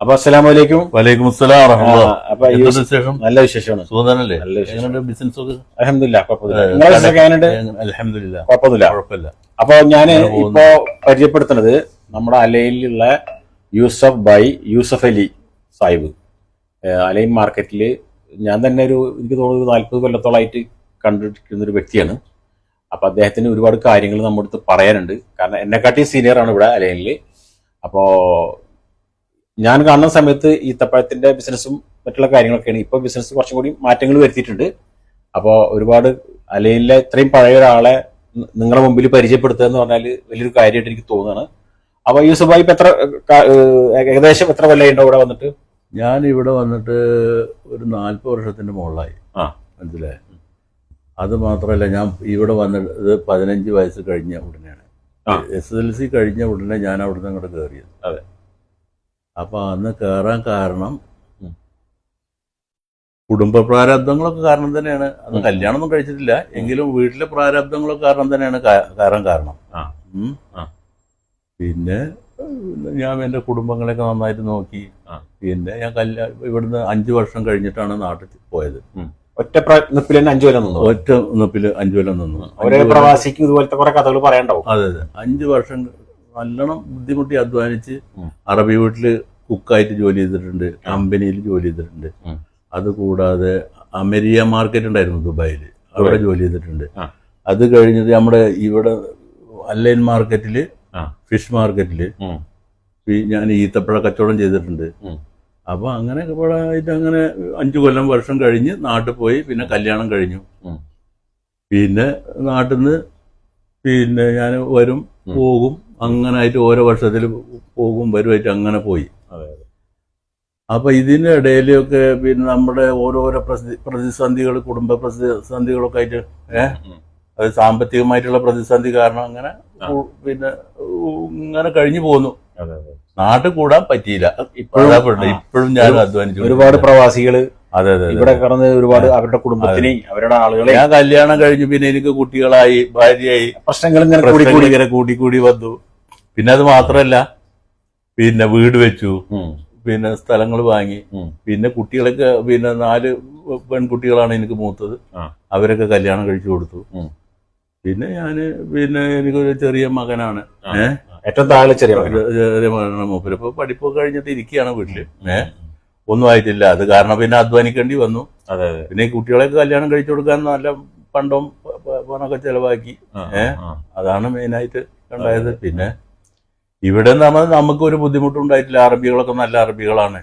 അപ്പൊ അസ്സലാമു അലൈക്കും. വലൈക്കും അസ്സലാം. അപ്പൊ നല്ല വിശേഷമാണ്. സുഖാണല്ലേ? ബിസിനസ് അൽഹംദുലില്ലാഹ് കുഴപ്പമില്ല. അപ്പൊ ഞാൻ ഇപ്പോ പരിചയപ്പെടുത്തുന്നത് നമ്മുടെ അലയിലുള്ള യൂസഫ് അലി സാഹിബ്. അലൈൻ മാർക്കറ്റില് ഞാൻ തന്നെ എനിക്ക് തോന്നുന്നു 40 കൊല്ലത്തോളമായിട്ട് കണ്ടിരിക്കുന്ന ഒരു വ്യക്തിയാണ്. അപ്പൊ അദ്ദേഹത്തിന് ഒരുപാട് കാര്യങ്ങൾ നമ്മുടെ അടുത്ത് പറയാനുണ്ട്. കാരണം എന്നെക്കാട്ടി സീനിയർ ആണ് ഇവിടെ അലൈനില്. അപ്പോ ഞാൻ കാണുന്ന സമയത്ത് ഈത്തപ്പഴത്തിന്റെ ബിസിനസ്സും മറ്റുള്ള കാര്യങ്ങളൊക്കെയാണ്. ഇപ്പൊ ബിസിനസ് കുറച്ചും കൂടി മാറ്റങ്ങൾ വരുത്തിയിട്ടുണ്ട്. അപ്പോൾ ഒരുപാട് അലയിലെ ഇത്രയും പഴയ ഒരാളെ നിങ്ങളുടെ മുമ്പിൽ പരിചയപ്പെടുത്തുക എന്ന് പറഞ്ഞാൽ വലിയൊരു കാര്യമായിട്ട് എനിക്ക് തോന്നുകയാണ്. അപ്പൊ യൂസഫ് ഭായി ഇപ്പൊ ഏകദേശം എത്ര കൊല്ലമായിട്ടോ ഇവിടെ വന്നിട്ട്? ഞാൻ ഇവിടെ വന്നിട്ട് ഒരു 40 വർഷത്തിന്റെ മുകളിലായി. മനസ്സിലായി. അത് മാത്രമല്ല, ഞാൻ ഇവിടെ വന്നിട്ട് 15 വയസ്സ് കഴിഞ്ഞ ഉടനെയാണ്. SSLC കഴിഞ്ഞ ഉടനെ ഞാൻ അവിടുന്ന് അങ്ങോട്ട് കയറിയത്. അതെ. അപ്പൊ അന്ന് കയറാൻ കാരണം കുടുംബ പ്രാരാബ്ദങ്ങളൊക്കെ കാരണം തന്നെയാണ്. അന്ന് കല്യാണമൊന്നും കഴിച്ചിട്ടില്ല, എങ്കിലും വീട്ടിലെ പ്രാരാബ്ദങ്ങളൊക്കെ കാരണം തന്നെയാണ് കയറാൻ കാരണം. പിന്നെ ഞാൻ എൻ്റെ കുടുംബങ്ങളെയൊക്കെ നന്നായിട്ട് നോക്കി. പിന്നെ ഞാൻ ഇവിടുന്ന് 5 വർഷം കഴിഞ്ഞിട്ടാണ് നാട്ടിൽ പോയത്. ഒറ്റ നിപ്പിൽ 5 കൊല്ലം നിന്നു. ഒറ്റ നിപ്പിൽ 5 കൊല്ലം നിന്നു. ഒരേ പ്രവാസിക്ക് ഇതുപോലത്തെ കുറെ കഥകൾ പറയണ്ടാവും. അതെ അതെ. 5 വർഷം നല്ലോണം ബുദ്ധിമുട്ടി അധ്വാനിച്ച് അറബി വീട്ടില് കുക്കായിട്ട് ജോലി ചെയ്തിട്ടുണ്ട്, കമ്പനിയിൽ ജോലി ചെയ്തിട്ടുണ്ട്. അതുകൂടാതെ അമേരിയ മാർക്കറ്റ് ഉണ്ടായിരുന്നു ദുബായില്, അവിടെ ജോലി ചെയ്തിട്ടുണ്ട്. അത് കഴിഞ്ഞിട്ട് നമ്മുടെ ഇവിടെ അലൈൻ മാർക്കറ്റില്, ഫിഷ് മാർക്കറ്റില് ഞാൻ ഈത്തപ്പഴ കച്ചവടം ചെയ്തിട്ടുണ്ട്. അപ്പൊ അങ്ങനെ ആയിട്ട് അങ്ങനെ 5 വർഷം കഴിഞ്ഞ് നാട്ടിൽ പോയി. പിന്നെ കല്യാണം കഴിഞ്ഞു. പിന്നെ നാട്ടിൽ നിന്ന് പിന്നെ ഞാൻ വരും പോകും, അങ്ങനെ ആയിട്ട് ഓരോ വർഷത്തിൽ പോകും വരുമായിട്ട് അങ്ങനെ പോയി. അപ്പൊ ഇതിന്റെ ഇടയിലൊക്കെ പിന്നെ നമ്മുടെ ഓരോരോ പ്രതിസന്ധികൾ, കുടുംബ പ്രതിസന്ധികളൊക്കെ ആയിട്ട് അത് സാമ്പത്തികമായിട്ടുള്ള പ്രതിസന്ധി കാരണം അങ്ങനെ പിന്നെ ഇങ്ങനെ കഴിഞ്ഞു പോന്നു. നാട്ടിൽ കൂടാൻ പറ്റിയില്ല. ഇപ്പോഴും ഞാൻ അധ്വാനിച്ചു. ഒരുപാട് പ്രവാസികള് അതെ അതെ ഇവിടെ കടന്ന് ഒരുപാട് അവരുടെ കുടുംബത്തിനെയും അവരുടെ ആളുകളെ. ഞാൻ കല്യാണം കഴിഞ്ഞു, പിന്നെ എനിക്ക് കുട്ടികളായി, ഭാര്യയായി, പ്രശ്നങ്ങൾ ഇങ്ങനെ കൂടി വന്നു. പിന്നെ അത് മാത്രല്ല, പിന്നെ വീട് വെച്ചു, പിന്നെ സ്ഥലങ്ങൾ വാങ്ങി, പിന്നെ കുട്ടികളൊക്കെ പിന്നെ 4 പെൺകുട്ടികളാണ് എനിക്ക് മൂത്തത്. അവരൊക്കെ കല്യാണം കഴിച്ചു കൊടുത്തു. പിന്നെ പിന്നെ എനിക്കൊരു ചെറിയ മകനാണ്. ഏറ്റവും താഴെ ചെറിയ മകനാണ്. മൂപ്പര് ഇപ്പൊ പഠിപ്പൊക്കെ കഴിഞ്ഞിട്ട് ഇരിക്കുകയാണ് വീട്ടില്. ഒന്നും ആയിട്ടില്ല. അത് കാരണം പിന്നെ അധ്വാനിക്കേണ്ടി വന്നു. പിന്നെ കുട്ടികളെയൊക്കെ കല്യാണം കഴിച്ചു കൊടുക്കാൻ നല്ല പണമൊക്കെ ചെലവാക്കി. അതാണ് മെയിനായിട്ട് ഉണ്ടായത്. പിന്നെ ഇവിടെ നമുക്കൊരു ബുദ്ധിമുട്ടുണ്ടായിട്ടില്ല. അറബികളൊക്കെ നല്ല അറബികളാണ്.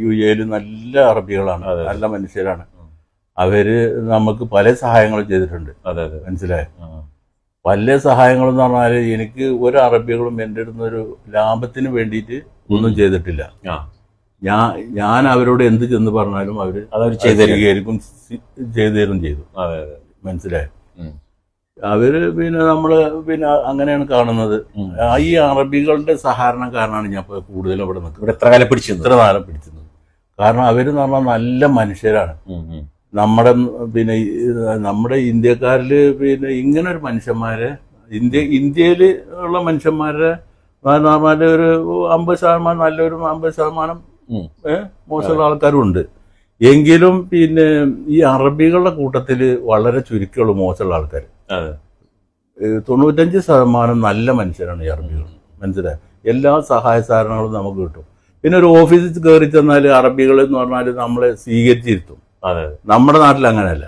UAE നല്ല അറബികളാണ്, നല്ല മനുഷ്യരാണ്. അവര് നമുക്ക് പല സഹായങ്ങളും ചെയ്തിട്ടുണ്ട്. മനസ്സിലായോ? പല സഹായങ്ങളെന്ന് പറഞ്ഞാല് എനിക്ക് ഒരു അറബികളും എൻ്റെ അടുത്തൊരു ലാഭത്തിന് വേണ്ടിയിട്ട് ഒന്നും ചെയ്തിട്ടില്ല. ഞാൻ അവരോട് എന്ത് ചെന്ന് പറഞ്ഞാലും അവര് ചെയ്തു തരും ചെയ്തു. മനസ്സിലായോ? അവര് പിന്നെ നമ്മള് പിന്നെ അങ്ങനെയാണ് കാണുന്നത്. ഈ അറബികളുടെ സഹകരണം കാരണമാണ് ഞാൻ കൂടുതലും ഇവിടെ നിൽക്കുന്നത്. ഇത്ര കാലം പിടിച്ചത് കാരണം അവരെന്ന് പറഞ്ഞാൽ നല്ല മനുഷ്യരാണ്. നമ്മുടെ ഇന്ത്യക്കാരില് പിന്നെ ഇങ്ങനെ ഒരു മനുഷ്യന്മാരെ ഇന്ത്യയിൽ ഉള്ള മനുഷ്യന്മാരെ പറഞ്ഞാല് ഒരു 50% നല്ലൊരു 50% മോശമുള്ള ആൾക്കാരും ഉണ്ട്. എങ്കിലും പിന്നെ ഈ അറബികളുടെ കൂട്ടത്തില് വളരെ ചുരുക്കമുള്ള മോശമുള്ള ആൾക്കാർ. 95% നല്ല മനുഷ്യരാണ് ഈ അറബികൾ. മനസ്സിലായി? എല്ലാ സഹായ സഹകരണങ്ങളും നമുക്ക് കിട്ടും. പിന്നെ ഒരു ഓഫീസിൽ കയറി ചെന്നാൽ അറബികൾ എന്ന് പറഞ്ഞാൽ നമ്മളെ സ്വീകരിച്ചിരുത്തും. നമ്മുടെ നാട്ടിൽ അങ്ങനെയല്ല.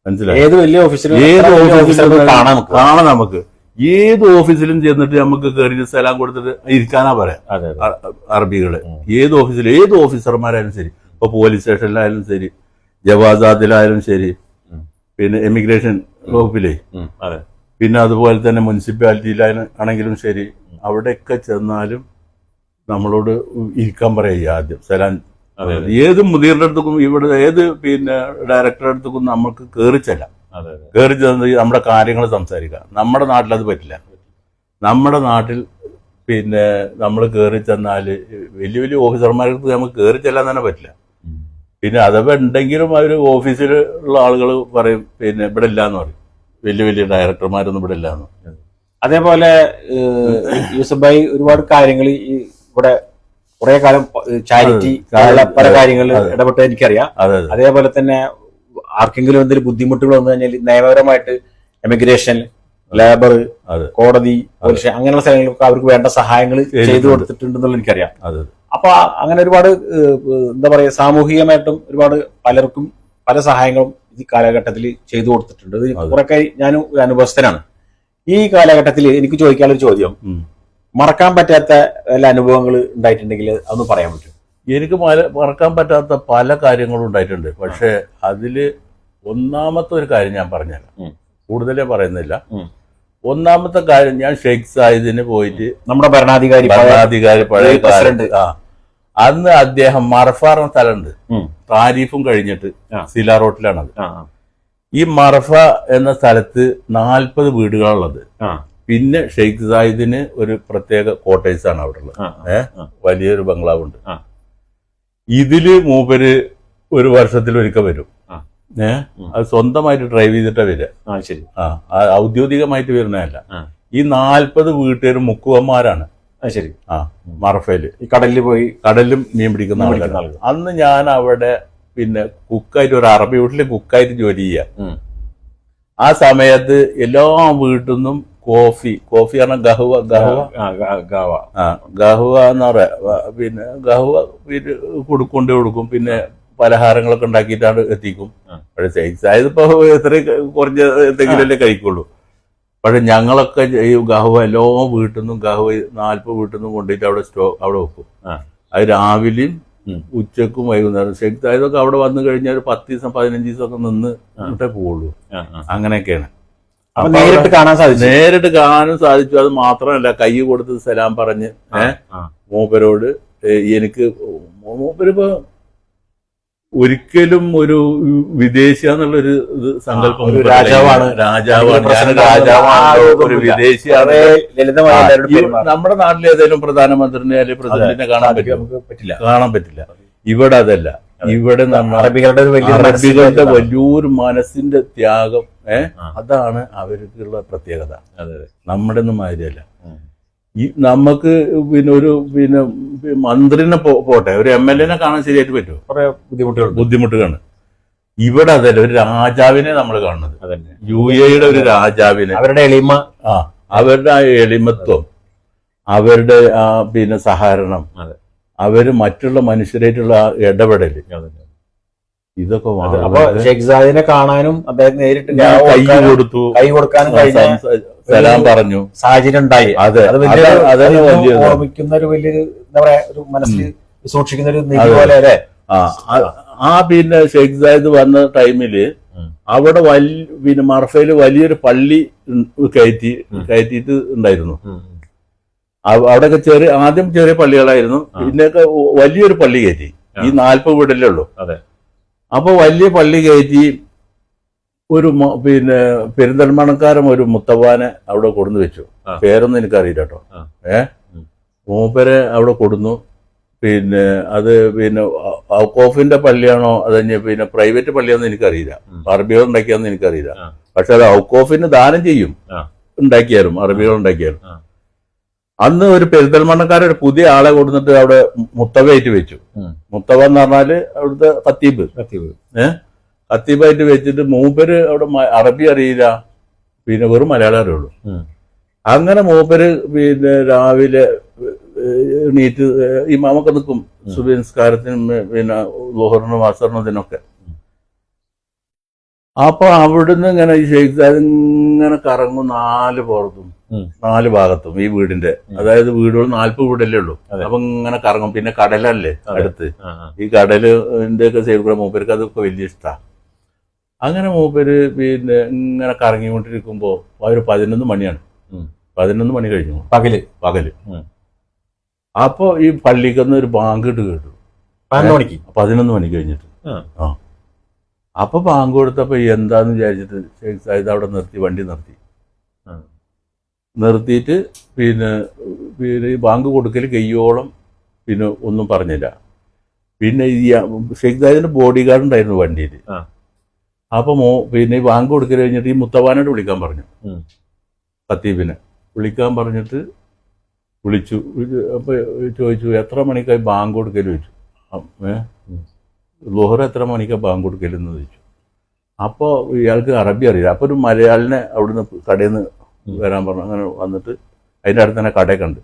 മനസ്സിലായി? ഏത് വലിയ ഓഫീസിലും കാണാം. നമുക്ക് ഏത് ഓഫീസിലും ചെന്നിട്ട് നമുക്ക് കയറി സ്ഥലം കൊടുത്തിട്ട് ഇരിക്കാനാ പറയാം അറബികള്. ഏത് ഓഫീസർമാരായാലും ശരി, ഇപ്പൊ പോലീസ് സ്റ്റേഷനിലായാലും ശരി, ജവാസാദിലായാലും ശരി, പിന്നെ എമിഗ്രേഷൻ വകുപ്പിലെ, പിന്നെ അതുപോലെ തന്നെ മുനിസിപ്പാലിറ്റിയിലാണെങ്കിലും ശരി, അവിടെയൊക്കെ ചെന്നാലും നമ്മളോട് ഇരിക്കാൻ പറയുക ആദ്യം. സലാം ഏത് മുദീറിന്റെ അടുത്തേക്കും ഇവിടെ ഏത് പിന്നെ ഡയറക്ടറുടെ അടുത്തേക്കും നമുക്ക് കയറി ചെല്ലാം. ചെന്ന് നമ്മുടെ കാര്യങ്ങൾ സംസാരിക്കാം. നമ്മുടെ നാട്ടിൽ അത് പറ്റില്ല. നമ്മുടെ നാട്ടിൽ പിന്നെ നമ്മൾ കയറി ചെന്നാല് വലിയ വലിയ ഓഫീസർമാർക്ക് നമുക്ക് കയറി ചെല്ലാൻ തന്നെ പറ്റില്ല. പിന്നെ അഥവാ ഉണ്ടെങ്കിലും അവർ ഓഫീസിലുള്ള ആളുകൾ പറയും പിന്നെ ഇവിടെ ഇല്ലാന്ന് പറയും. വലിയ വലിയ ഡയറക്ടർമാരൊന്നും ഇവിടെ ഇല്ലാന്ന്. അതേപോലെ യൂസഫ് ഭായി ഒരുപാട് കാര്യങ്ങൾ ഇവിടെ കുറെ കാലം ചാരിറ്റി പല കാര്യങ്ങളിൽ ഇടപെട്ട് എനിക്കറിയാം. അതേപോലെ തന്നെ ആർക്കെങ്കിലും എന്തെങ്കിലും ബുദ്ധിമുട്ടുകൾ വന്നു കഴിഞ്ഞാൽ നിയമപരമായിട്ട് എമിഗ്രേഷൻ, ലേബർ, കോടതി, പോലീസ് അങ്ങനെയുള്ള സ്ഥലങ്ങളിലൊക്കെ അവർക്ക് വേണ്ട സഹായങ്ങൾ ചെയ്തു കൊടുത്തിട്ടുണ്ടെന്നുള്ള എനിക്കറിയാം. അപ്പൊ അങ്ങനെ ഒരുപാട് എന്താ പറയാ സാമൂഹികമായിട്ടും ഒരുപാട് പലർക്കും പല സഹായങ്ങളും ഈ കാലഘട്ടത്തിൽ ചെയ്തു കൊടുത്തിട്ടുണ്ട്. ഇത് കുറെയൊക്കെ ഞാനും ഒരു അനുഭവസ്ഥനാണ്. ഈ കാലഘട്ടത്തിൽ എനിക്ക് ചോദിക്കാനുള്ള ചോദ്യം, മറക്കാൻ പറ്റാത്ത വല്ല അനുഭവങ്ങൾ ഉണ്ടായിട്ടുണ്ടെങ്കിൽ അതൊന്ന് പറയാൻ പറ്റും? എനിക്ക് മറക്കാൻ പറ്റാത്ത പല കാര്യങ്ങളും ഉണ്ടായിട്ടുണ്ട്. പക്ഷെ അതില് ഒന്നാമത്തെ ഒരു കാര്യം ഞാൻ പറഞ്ഞുതരാം, കൂടുതലേ പറയുന്നില്ല. ഒന്നാമത്തെ കാര്യം, ഞാൻ ഷെയ്ഖ് സായിദിന് പോയിട്ട് നമ്മുടെ ഭരണാധികാരി പഴയ പ്രസിഡന്റ്, അന്ന് അദ്ദേഹം മറഫ എന്ന സ്ഥലമുണ്ട്, താരിഫും കഴിഞ്ഞിട്ട് സില റോട്ടിലാണത്. ഈ മറഫ എന്ന സ്ഥലത്ത് 40 വീടുകളുള്ളത്. പിന്നെ ഷെയ്ഖ് സായിദിന് ഒരു പ്രത്യേക ക്വാർട്ടേഴ്സ് ആണ് അവിടെ ഉള്ളത്. വലിയൊരു ബംഗ്ലാവുണ്ട്. ഇതില് മൂപ്പര് ഒരു വർഷത്തിൽ ഒരിക്കൽ വരും. അത് സ്വന്തമായിട്ട് ഡ്രൈവ് ചെയ്തിട്ടാ വരിക. ഔദ്യോഗികമായിട്ട് വരുന്നതല്ല. ഈ 40 വീട്ടുകാരും മുക്കുവന്മാരാണ്. ശരി. മറഫയില് ഈ കടലിലും മീൻ പിടിക്കുന്ന ആളുകൾ. അന്ന് ഞാൻ അവിടെ പിന്നെ കുക്കായിട്ട്, ഒരു അറബി വീട്ടില് കുക്കായിട്ട് ജോലി ചെയ്യാം. ആ സമയത്ത് എല്ലാ വീട്ടിൽ നിന്നും കോഫി പറഞ്ഞ ഗഹുവ എന്ന് പറയാ, പിന്നെ ഗഹുവ കൊണ്ടു കൊടുക്കും. പിന്നെ പലഹാരങ്ങളൊക്കെ ഉണ്ടാക്കിയിട്ടാണ് എത്തിക്കും. പക്ഷെ ഷെയ്ഖ് ഇപ്പൊ എത്ര കുറഞ്ഞ എന്തെങ്കിലല്ലേ കഴിക്കുള്ളൂ. പക്ഷെ ഞങ്ങളൊക്കെ ഈ ഗഹുവ എല്ലാ വീട്ടിൽ നിന്നും 40 വീട്ടിൽ നിന്നും കൊണ്ടുപോയിട്ട് അവിടെ വെക്കും. അത് രാവിലെയും ഉച്ചക്കും വൈകുന്നേരം. ഷെയ്ഖ് സായിദൊക്കെ അവിടെ വന്നു കഴിഞ്ഞാൽ ഒരു 10 ദിവസം 15 ദിവസമൊക്കെ നിന്ന് ഇട്ടേ പോവുള്ളൂ. അങ്ങനെയൊക്കെയാണ്. നേരിട്ട് കാണാനും സാധിച്ചു. അത് മാത്രമല്ല, കൈ കൊടുത്ത് സലാം പറഞ്ഞ് മൂപ്പരോട് എനിക്ക് മൂപ്പരിപ്പോ ഒരിക്കലും ഒരു വിദേശിയാന്നുള്ളൊരു സങ്കല്പം, രാജാവാണ് ഒരു വിദേശിയാണ്. നമ്മുടെ നാട്ടിൽ ഏതെങ്കിലും പ്രധാനമന്ത്രിനെ അല്ലെങ്കിൽ പ്രസിഡന്റിനെ കാണാൻ പറ്റില്ല. ഇവിടെ അതല്ല. ഇവിടെ അറബികളുടെ വലിയൊരു മനസ്സിന്റെ ത്യാഗം, അതാണ് അവർക്കുള്ള പ്രത്യേകത. നമ്മുടെ ഒന്നും മാതിരിയല്ല. നമുക്ക് പിന്നെ മന്ത്രിനെ പോട്ടെ, ഒരു MLA കാണാൻ ശരിയായിട്ട് പറ്റുമോ? കുറെ ബുദ്ധിമുട്ടുകളാണ്. ഇവിടെ അതല്ല, ഒരു രാജാവിനെ നമ്മൾ കാണുന്നത്. UAE ഒരു രാജാവിനെ, അവരുടെ എളിമ, അവരുടെ ആ എളിമത്വം, അവരുടെ ആ പിന്നെ സഹകരണം, അവര് മറ്റുള്ള മനുഷ്യരായിട്ടുള്ള ഇടപെടല്, ഇതൊക്കെ ഷെയ്ഖ് സായിദിനെ കാണാനും അദ്ദേഹം നേരിട്ട് കൈ കൊടുക്കാനും സലാം പറഞ്ഞു സാഹചര്യം ഉണ്ടായി. ഓർമ്മിക്കുന്ന ഒരു വലിയൊരു എന്താ പറയാ, ഒരു മനസ്സിൽ സൂക്ഷിക്കുന്ന ഒരു നിധി പോലെ അല്ലേ. ആ പിന്നെ ഷെയ്ഖ് സായിദ് വന്ന ടൈമില് അവിടെ പിന്നെ മർഫയില് വലിയൊരു പള്ളി കയറ്റിയിട്ട് ഉണ്ടായിരുന്നു. അവിടെയൊക്കെ ആദ്യം ചെറിയ പള്ളികളായിരുന്നു, പിന്നെയൊക്കെ വലിയൊരു പള്ളി കയറ്റി. ഈ 40 വീടല്ലേ ഉള്ളൂ. അപ്പൊ വലിയ പള്ളി കയറ്റി. ഒരു പിന്നെ പെരിന്തൽമണ്ണക്കാരൻ ഒരു മുത്തവാനെ അവിടെ കൊടുന്നു വെച്ചു. പേരൊന്നും എനിക്കറിയില്ല കേട്ടോ. മൂപ്പരെ അവിടെ കൊടുന്നു. പിന്നെ അത് പിന്നെ ഔക്കോഫിന്റെ പള്ളിയാണോ അതഞ്ഞ് പിന്നെ പ്രൈവറ്റ് പള്ളിയാണെന്ന് എനിക്കറിയില്ല. അറബികൾ ഉണ്ടാക്കിയാന്ന് എനിക്കറിയില്ല. പക്ഷെ അത് ഔക്കോഫിന് ദാനം ചെയ്യും, ഉണ്ടാക്കിയാലും അറബികൾ ഉണ്ടാക്കിയാലും. അന്ന് ഒരു പെരിന്തൽമണ്ണക്കാരൻ ഒരു പുതിയ ആളെ കൊടുത്തിട്ട് അവിടെ മുത്തവയായിട്ട് വെച്ചു. മുത്തവ എന്ന് പറഞ്ഞാല് അവിടുത്തെ ഖത്തീബ് ഖത്തീബായിട്ട് വെച്ചിട്ട് മൂപ്പര് അവിടെ അറബി അറിയില്ല, പിന്നെ വെറും മലയാളം അറിയുള്ളൂ. അങ്ങനെ മൂപ്പര് പിന്നെ രാവിലെ എണീറ്റ് ഇമാമൊക്കെ നിൽക്കും സുബഹി നിസ്കാരത്തിനും പിന്നെ ളുഹറിനും അസറിനും ഇതിനൊക്കെ. അപ്പൊ അവിടുന്ന് ഇങ്ങനെ ഈ ഷെയ്ഖ് സായിദ് ഇങ്ങനെ കറങ്ങും 4 ഭാഗത്തും ഈ വീടിന്റെ, അതായത് വീടുകൾ 40 വീടല്ലേ ഉള്ളൂ. അപ്പൊ ഇങ്ങനെ കറങ്ങും. പിന്നെ കടലല്ലേ അടുത്ത്, ഈ കടലിന്റെ ഒക്കെ സൈഡ് കൂടെ മൂപ്പർക്ക് അതൊക്കെ വലിയ ഇഷ്ടമാണ്. അങ്ങനെ മൂപ്പര് പിന്നെ ഇങ്ങനെ കറങ്ങിക്കൊണ്ടിരിക്കുമ്പോ ഒരു 11 മണിയാണ്. 11 മണി കഴിഞ്ഞു പകല്. അപ്പൊ ഈ പള്ളിക്കൊന്ന് ഒരു ബാങ്ക് ഇട്ട് കേട്ടു. 11 മണി കഴിഞ്ഞിട്ട്. അപ്പൊ ബാങ്ക് കൊടുത്തപ്പോ എന്താന്ന് വിചാരിച്ചിട്ട് ഷെയ്ഖ് സായിദ് അവിടെ വണ്ടി നിർത്തിയിട്ട് പിന്നെ ഈ ബാങ്ക് കൊടുക്കൽ കയ്യോളം പിന്നെ ഒന്നും പറഞ്ഞില്ല. പിന്നെ ഈ ഷെയ്ഖ് സായിദിന്റെ ബോഡി ഗാർഡ് ഉണ്ടായിരുന്നു വണ്ടിയിൽ. അപ്പൊ പിന്നെ ഈ ബാങ്ക് കൊടുക്കൽ കഴിഞ്ഞിട്ട് ഈ മുത്തവാനോട് വിളിക്കാൻ പറഞ്ഞു, ഖത്തീബിനെ വിളിക്കാൻ പറഞ്ഞിട്ട് വിളിച്ചു. അപ്പൊ ചോദിച്ചു എത്ര മണിക്കായി ബാങ്ക് കൊടുക്കല് ചോദിച്ചു. ളുഹർ എത്ര മണിക്കാണ് ബാങ്ക് കൊടുക്കലെന്ന് ചോദിച്ചു. അപ്പോൾ ഇയാൾക്ക് അറബി അറിയില്ല. അപ്പോൾ ഒരു മലയാളിനെ അവിടുന്ന് കടയിൽ നിന്ന് വരാൻ പറഞ്ഞു. അങ്ങനെ വന്നിട്ട് അതിൻ്റെ അടുത്ത് തന്നെ കടയിൽ കണ്ട്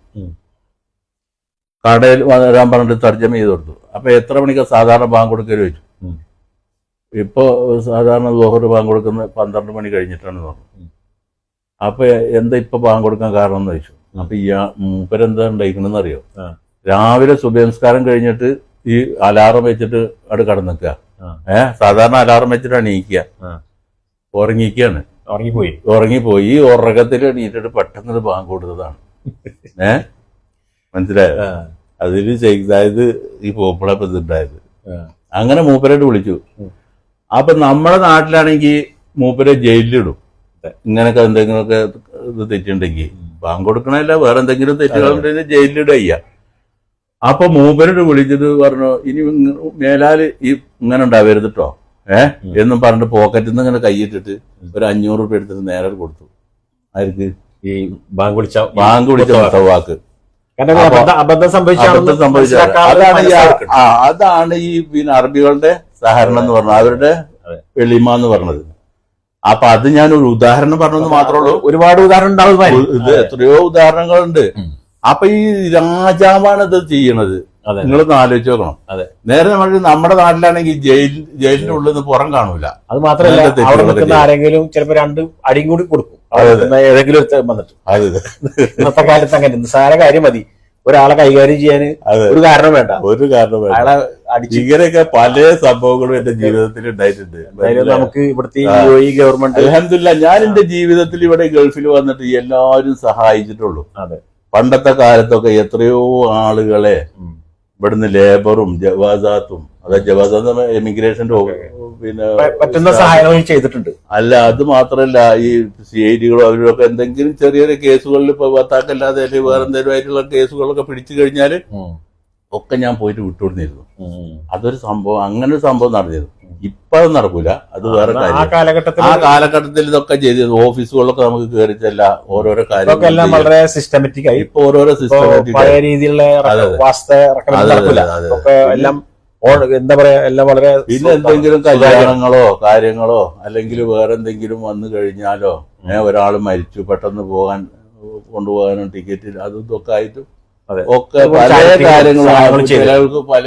കടയിൽ വരാൻ പറഞ്ഞിട്ട് തർജ്ജമ ചെയ്ത് കൊടുത്തു. അപ്പൊ എത്ര മണിക്കാണ് സാധാരണ ബാങ്ക് കൊടുക്കല് ചോദിച്ചു. ഇപ്പോൾ സാധാരണ ളുഹർ ബാങ്ക് കൊടുക്കുന്നത് 12 മണി കഴിഞ്ഞിട്ടാണ് പറഞ്ഞു. അപ്പൊ എന്താ ഇപ്പൊ ബാങ്ക് കൊടുക്കാൻ കാരണം എന്ന് ചോദിച്ചു. അപ്പൊ മൂപ്പരെന്താ ഉണ്ടായിക്കണെന്ന് അറിയോ? രാവിലെ സുബഹി കഴിഞ്ഞിട്ട് ഈ അലാറം വെച്ചിട്ട് അവിടെ കടന്നിക്കുക. സാധാരണ അലാറം വെച്ചിട്ട് എണീക്കുക. ഉറങ്ങിക്കാണ്. ഉറങ്ങിപ്പോയി. ഈ ഉറക്കത്തിൽ എണീറ്റിട്ട് പെട്ടെന്ന് ബാങ്ക് കൊടുത്തതാണ്. മനസ്സിലായോ? അതില് ചെയ്തായത് ഈ പോപ്പിളപ്പ് ഇതുണ്ടായത്. അങ്ങനെ മൂപ്പരായിട്ട് വിളിച്ചു. അപ്പൊ നമ്മുടെ നാട്ടിലാണെങ്കിൽ മൂപ്പരെ ജയിലിലിടും. ഇങ്ങനൊക്കെ എന്തെങ്കിലുമൊക്കെ ഇത് തെറ്റുണ്ടെങ്കിൽ ബാങ്ക് കൊടുക്കണല്ല വേറെ എന്തെങ്കിലും തെറ്റുകളുണ്ടെങ്കിൽ ജയിലിലിടുക. അപ്പൊ മൂപ്പരോട് വിളിച്ചിട്ട് പറഞ്ഞു ഇനി മേലാല് ഈ ഇങ്ങനെ ഉണ്ടാവരുത് കേട്ടോ എന്നും പറഞ്ഞിട്ട് പോക്കറ്റിൽ നിന്ന് ഇങ്ങനെ കൈയിട്ടിട്ട് ഒരു 500 രൂപ എടുത്തിട്ട് നേരെ കൊടുത്തു. ആർക്ക്? ഈ ബാങ്ക് വിളിച്ച വാക്ക് അബദ്ധം സംഭവിച്ച. അതാണ് ഈ പിന്നെ അറബികളുടെ സഹകരണം എന്ന് പറഞ്ഞത്, അവരുടെ വെളിമ എന്ന് പറഞ്ഞത്. അപ്പൊ അത് ഞാൻ ഒരു ഉദാഹരണം പറഞ്ഞെന്ന് മാത്രമേ ഉള്ളൂ. ഒരുപാട് ഉദാഹരണം ഉണ്ടാവും. ഇത് എത്രയോ ഉദാഹരണങ്ങളുണ്ട്. അപ്പൊ ഈ രാജാവാണ് ഇത് ചെയ്യണത്. നിങ്ങളൊന്ന് ആലോചിച്ച് നോക്കണം. നേരെ നമ്മുടെ നാട്ടിലാണെങ്കിൽ ജയിലിന്റെ ഉള്ളിൽ നിന്ന് പുറം കാണൂല. അത് മാത്രമല്ല ആരെങ്കിലും ചിലപ്പോ 2 അടിയും കൂടി കൊടുക്കും ഏതെങ്കിലും വന്നിട്ട്. ഇന്നത്തെ കാലത്ത് അങ്ങനെ നിസ്സാര കാര്യം മതി ഒരാളെ കൈകാര്യം ചെയ്യാൻ. ഒരു കാരണം വേണ്ട. അയാളെ ഇങ്ങനെയൊക്കെ പല സംഭവങ്ങളും എന്റെ ജീവിതത്തിൽ ഉണ്ടായിട്ടുണ്ട്. നമുക്ക് ഇവിടുത്തെ ഗവൺമെന്റ് അൽഹംദുലില്ലാ ഞാൻ എന്റെ ജീവിതത്തിൽ ഇവിടെ ഗൾഫിൽ വന്നിട്ട് എല്ലാവരും സഹായിച്ചിട്ടുള്ളൂ. പണ്ടത്തെ കാലത്തൊക്കെ എത്രയോ ആളുകളെ ഇവിടുന്ന് ലേബറും ജവാസാത്തും, അതായത് ജവാസാത്ത് എമിഗ്രേഷന്റെ പിന്നെ പറ്റുന്ന സഹായങ്ങൾ ചെയ്തിട്ടുണ്ട്. അല്ല അത് മാത്രല്ല ഈ സിഐഡികളോ അവരൊക്കെ എന്തെങ്കിലും ചെറിയ ചെറിയ കേസുകളിൽ ഇപ്പൊ ഭർത്താക്കല്ലാതെ അല്ലെങ്കിൽ വേറെ എന്തെങ്കിലും ആയിട്ടുള്ള കേസുകളൊക്കെ പിടിച്ചു കഴിഞ്ഞാല് ഒക്കെ ഞാൻ പോയിട്ട് വിട്ടുകൊടുത്തിരുന്നു. അതൊരു സംഭവം, അങ്ങനെ ഒരു സംഭവം നടന്നിരുന്നു. ഇപ്പൊ അത് നടക്കൂല. അത് വേറെ കാര്യം. ആ കാലഘട്ടത്തിൽ ഇതൊക്കെ ചെയ്തിരുന്നു. ഓഫീസുകളിലൊക്കെ നമുക്ക് കയറി ചെല്ല ഓരോരോ കാര്യങ്ങൾ വളരെ സിസ്റ്റമാറ്റിക് ആയി. ഇപ്പൊ ഓരോരോ സിസ്റ്റമാറ്റിക് രീതിയിലുള്ള എന്താ പറയാ എല്ലാം വളരെ. പിന്നെ എന്തെങ്കിലും കല്യാണങ്ങളോ കാര്യങ്ങളോ അല്ലെങ്കിൽ വേറെ എന്തെങ്കിലും വന്നു കഴിഞ്ഞാലോ ഒരാൾ മരിച്ചു പെട്ടെന്ന് കൊണ്ടുപോകാനും ടിക്കറ്റ് അതും ഇതൊക്കെ ആയിട്ടും ഒക്കെ പല കാര്യങ്ങളും. ചിലർക്ക് പല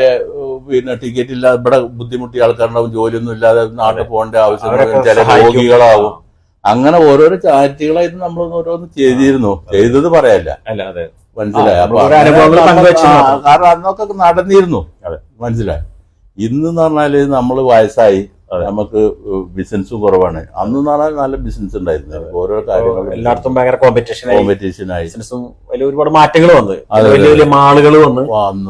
പിന്നെ ടിക്കറ്റ് ഇല്ലാതെ ഇവിടെ ബുദ്ധിമുട്ടിയ ആൾക്കാരുണ്ടാവും, ജോലിയൊന്നും ഇല്ലാതെ നാട്ടിൽ പോകേണ്ട ആവശ്യം, ചില രോഗികളാവും. അങ്ങനെ ഓരോരോ ചാരിറ്റികളായിട്ട് നമ്മൾ ഓരോന്ന് ചെയ്തിരുന്നു. ചെയ്തത് പറയല്ല, മനസ്സിലായി. കാരണം അന്നൊക്കെ നടന്നിരുന്നു, മനസ്സിലായി. ഇന്ന് പറഞ്ഞാല് നമ്മള് വയസ്സായി, നമുക്ക് ബിസിനസ്സും കുറവാണ്. അന്ന് പറഞ്ഞാൽ നല്ല ബിസിനസ് ഉണ്ടായിരുന്നു. ഓരോ കാര്യങ്ങളും എല്ലായിടത്തും ഭയങ്കര കോമ്പറ്റീഷനായി. ഒരുപാട് മാറ്റങ്ങൾ വന്നു, വലിയ വലിയ മാളുകൾ വന്നു.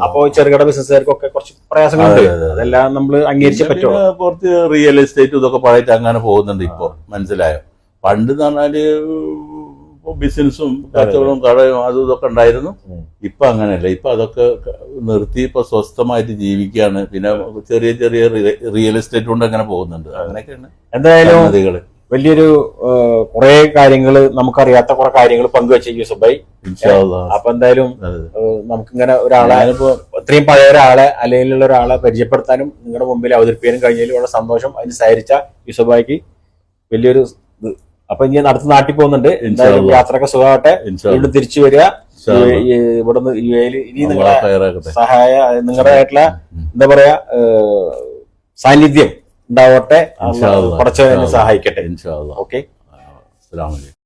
അപ്പോ ചെറുകിട ബിസിനസ്സുകാർക്കൊക്കെ കുറച്ച് പ്രയാസങ്ങളുണ്ട്. അതെല്ലാം നമ്മൾ അംഗീകരിച്ചേ പറ്റുള്ളൂ. കുറച്ച് റിയൽ എസ്റ്റേറ്റ് ഇതൊക്കെ പഴയിട്ട് അങ്ങനെ പോകുന്നുണ്ട് ഇപ്പൊ, മനസ്സിലായോ? പണ്ട് എന്ന് പറഞ്ഞാല് ബിസിനസ്സും കച്ചവടവും കടയും അതും ഇതൊക്കെ ഉണ്ടായിരുന്നു. ഇപ്പൊ അങ്ങനെയല്ല. ഇപ്പൊ അതൊക്കെ നിർത്തി ഇപ്പൊ സ്വസ്ഥമായിട്ട് ജീവിക്കുകയാണ്. പിന്നെ ചെറിയ ചെറിയ റിയൽ എസ്റ്റേറ്റ് കൊണ്ട് അങ്ങനെ പോകുന്നുണ്ട്. അങ്ങനെയൊക്കെയാണ്. എന്തായാലും വലിയൊരു കുറെ കാര്യങ്ങൾ, നമുക്കറിയാത്ത കുറെ കാര്യങ്ങൾ പങ്കുവെച്ച യൂസഫ് ഭായി. അപ്പൊ എന്തായാലും നമുക്കിങ്ങനെ ഒരാളെ, ഇത്രയും പഴയ ഒരാളെ അല്ലെങ്കിൽ ഒരാളെ പരിചയപ്പെടുത്താനും നിങ്ങളുടെ മുമ്പിൽ അവതരിപ്പിക്കാനും കഴിഞ്ഞതിൽ വളരെ സന്തോഷം. അതിന് സഹകരിച്ച യൂസഫ് ഭായിക്ക് വലിയൊരു. അപ്പൊ ഇനി അടുത്ത നാട്ടിൽ പോകുന്നുണ്ട്. എന്തായാലും യാത്രയൊക്കെ സുഖമാവട്ടെ. വീണ്ടും തിരിച്ചു വരിക. ഇവിടുന്ന് ഇനി നിങ്ങളെ നിങ്ങളുടേതായിട്ടുള്ള എന്താ പറയാ സാന്നിധ്യം ഉണ്ടാവട്ടെ. കുറച്ച് സഹായിക്കട്ടെ. ഓക്കെ.